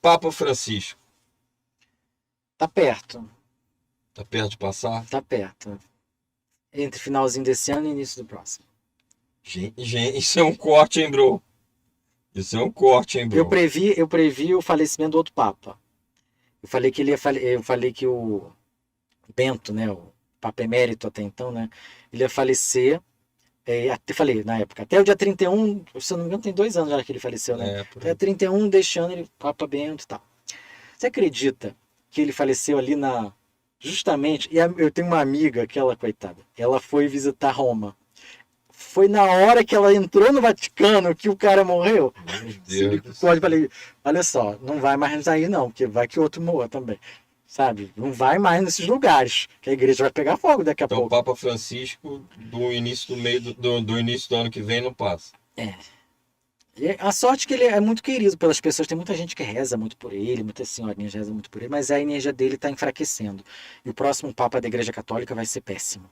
Papa Francisco, Tá perto, tá perto de passar? tá perto. Entre finalzinho desse ano e início do próximo. Gente, isso é um corte, hein, bro? Isso é um corte, hein, bro? Eu previ o falecimento do outro Papa. Eu falei que eu falei que o Bento, né, o Papa Emérito até então, né, ele ia falecer. Até falei na época, até o dia 31, se eu não me engano, tem 2 anos já que ele faleceu, né? É, por Até aí. 31 deste ano, ele, Papa Bento e tal. Você acredita que ele faleceu ali na. Justamente, eu tenho uma amiga, aquela coitada, ela foi visitar Roma. Foi na hora que ela entrou no Vaticano que o cara morreu. Meu Deus do Misericórdia, céu. falei, olha só, não vai mais aí não, porque vai que outro morra também. Sabe? Não vai mais nesses lugares, que a igreja vai pegar fogo daqui a Então, o pouco. Papa Francisco, do início do meio do início do ano que vem, não passa. É. E a sorte é que ele é muito querido pelas pessoas. Tem muita gente que reza muito por ele, muitas senhorinhas rezam muito por ele, mas a energia dele está enfraquecendo. E o próximo Papa da Igreja Católica vai ser péssimo.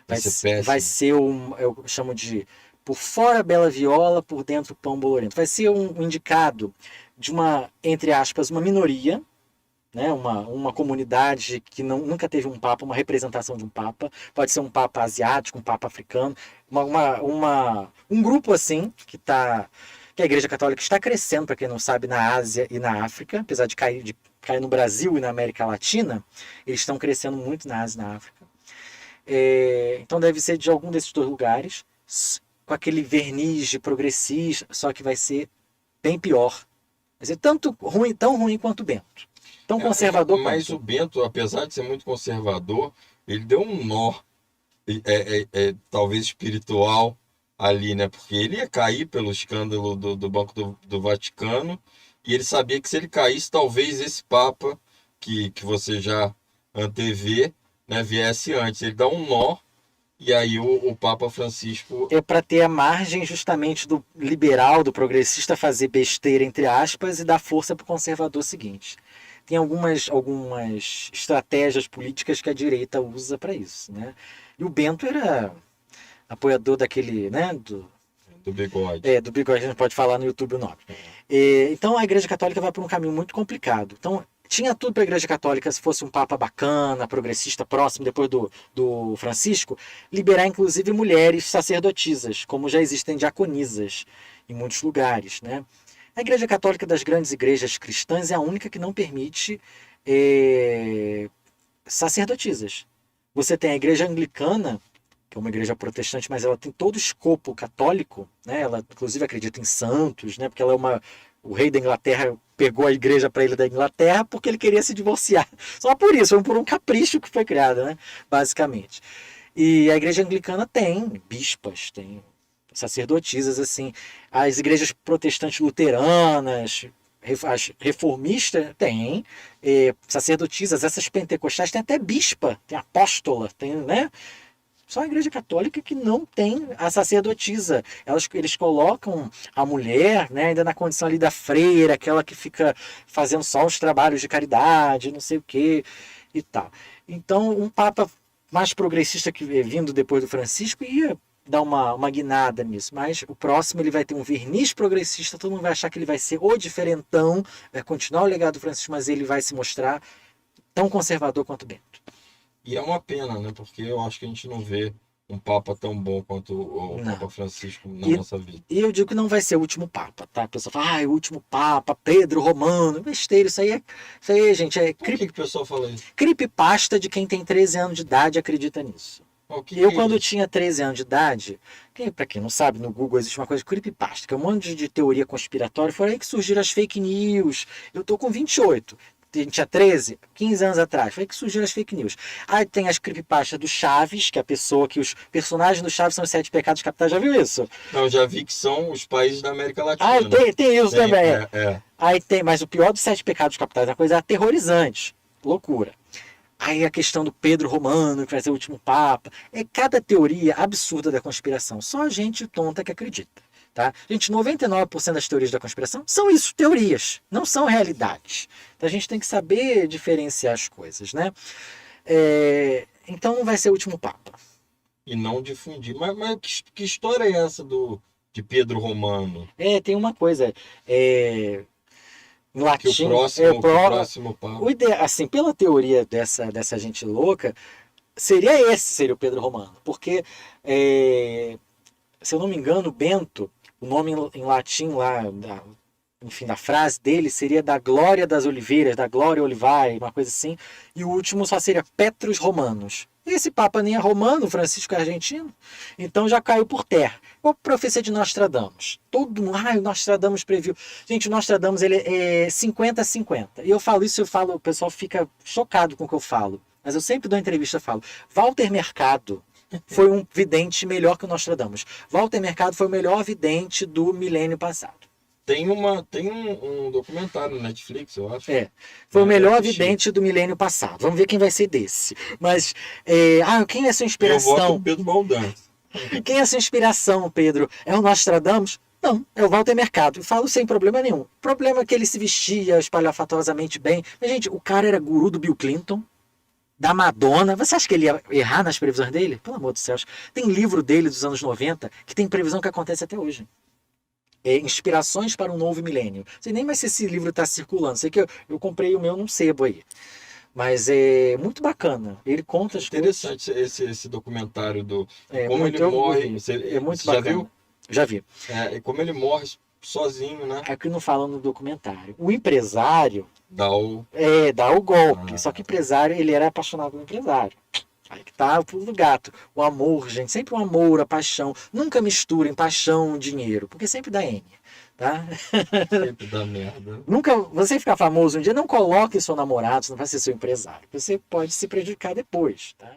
Vai ser Vai péssimo. ser eu chamo de por fora bela viola, por dentro pão bolorento. Vai ser um indicado de uma, entre aspas, uma minoria, né? Uma comunidade que nunca teve um papa, uma representação de um papa. Pode ser um papa asiático, um papa africano, um grupo assim que a Igreja Católica está crescendo, para quem não sabe, na Ásia e na África, apesar de cair no Brasil e na América Latina, eles estão crescendo muito na Ásia e na África. Então deve ser de algum desses dois lugares, com aquele verniz de progressista, só que vai ser bem pior. Vai ser tanto ruim, tão ruim quanto o Bento. Tão conservador Mas o quanto. Bento, apesar de ser muito conservador, ele deu um nó, talvez espiritual ali, né? Porque ele ia cair pelo escândalo do Banco do Vaticano, e ele sabia que se ele caísse, talvez esse Papa, que você já antevê, né, viesse antes. Ele dá um nó, e aí o Papa Francisco. É para ter a margem justamente do liberal, do progressista fazer besteira, entre aspas, e dar força para o conservador seguinte. Tem algumas estratégias políticas que a direita usa para isso, né? E o Bento era apoiador daquele, né, Do bigode. do bigode, a gente pode falar no YouTube o nome. Então a Igreja Católica vai por um caminho muito complicado. Então tinha tudo para a Igreja Católica, se fosse um papa bacana, progressista, próximo, depois do Francisco, liberar inclusive mulheres sacerdotisas, como já existem diaconisas em muitos lugares, né? A Igreja Católica das grandes igrejas cristãs é a única que não permite sacerdotisas. Você tem a Igreja Anglicana, que é uma igreja protestante, mas ela tem todo o escopo católico, né? Ela inclusive acredita em santos, né? Porque ela é o rei da Inglaterra pegou a igreja para ele da Inglaterra porque ele queria se divorciar. Só por isso, foi por um capricho que foi criado, né? Basicamente. E a igreja anglicana tem bispas, tem sacerdotisas assim. As igrejas protestantes luteranas, as reformistas tem sacerdotisas, essas pentecostais tem até bispa, tem apóstola, tem, né? Só a Igreja Católica que não tem a sacerdotisa. Eles colocam a mulher, né, ainda na condição ali da freira, aquela que fica fazendo só os trabalhos de caridade, não sei o que e tal. Então, um Papa mais progressista que vindo depois do Francisco ia dar uma guinada nisso. Mas o próximo ele vai ter um verniz progressista, todo mundo vai achar que ele vai ser o diferentão, vai continuar o legado do Francisco, mas ele vai se mostrar tão conservador quanto Bento. E é uma pena, né? Porque eu acho que a gente não vê um Papa tão bom quanto o Papa Não. Francisco na E, nossa vida. e eu digo que não vai ser o último Papa, tá? A pessoa fala, o último Papa, Pedro Romano. Besteira, isso aí, gente, é Por que que o pessoal fala isso? creepypasta de quem tem 13 anos de idade e acredita nisso. O que Eu, que é quando isso? tinha 13 anos de idade, para quem não sabe, no Google existe uma coisa de creepypasta, que é um monte de teoria conspiratória, foi aí que surgiram as fake news. Eu tô com 28. Tinha 13, 15 anos atrás, foi aí que surgiram as fake news. Aí tem as creepypastas do Chaves, que é a pessoa que os personagens do Chaves são os 7 pecados capitais, já viu isso? Não, eu já vi que são os países da América Ah, Latina. tem isso Tem, também. é. Aí tem, mas o pior dos 7 pecados capitais é uma coisa aterrorizante. Loucura. Aí a questão do Pedro Romano, que vai ser o último Papa. É cada teoria absurda da conspiração. Só a gente tonta que acredita. Tá? Gente, 99% das teorias da conspiração são isso, teorias, não são realidades. Então a gente tem que saber diferenciar as coisas, né? Então não vai ser o último Papa. E não difundir. Mas que história é essa de Pedro Romano? Tem uma coisa. é, Em Que o latim, próximo, que o próximo papa. assim, pela teoria dessa gente louca, seria o Pedro Romano, porque, se eu não me engano, Bento, o nome em latim lá, enfim, da frase dele seria da Glória das Oliveiras, da Glória Olivae, uma coisa assim, e o último só seria Petrus Romanos. E esse Papa nem é romano, Francisco é argentino, então já caiu por terra. A profecia de Nostradamus. Todo mundo, o Nostradamus previu. Gente, o Nostradamus ele é 50-50. E eu falo isso, o pessoal fica chocado com o que eu falo. Mas eu sempre dou entrevista e falo, Walter Mercado foi um vidente melhor que o Nostradamus. Walter Mercado foi o melhor vidente do milênio passado. Tem um documentário no Netflix, eu acho. Foi o melhor eu assisti. vidente do milênio passado. Vamos ver quem vai ser desse. Mas, quem é sua Eu voto inspiração? no Pedro Baldassarre. Quem é sua inspiração, Pedro? É o Nostradamus? Não, é o Walter Mercado. Falo sem problema nenhum. O problema é que ele se vestia espalhafatosamente bem. Mas, gente, o cara era guru do Bill Clinton, da Madonna. Você acha que ele ia errar nas previsões dele? Pelo amor de Deus. Tem livro dele dos anos 90 que tem previsão que acontece até hoje. Inspirações para um novo milênio. Não sei nem mais se esse livro está circulando. Sei que eu comprei o meu num sebo aí. Mas é muito bacana. Ele conta as coisas. Interessante esse documentário do como muito, ele eu morre. vi. Você, É muito você já bacana. viu? Já vi. E como ele morre sozinho, né? Aqui não fala no documentário. O empresário Dá o. dá o golpe. Ah. Só que o empresário, ele era apaixonado pelo empresário. Aí que tá o pulo do gato. O amor, gente. Sempre o amor, a paixão. Nunca misturem paixão e dinheiro. Porque sempre dá N. Tá? Sempre dá merda. Nunca, você ficar famoso um dia, não coloque seu namorado, não vai ser seu empresário. Você pode se prejudicar depois, tá?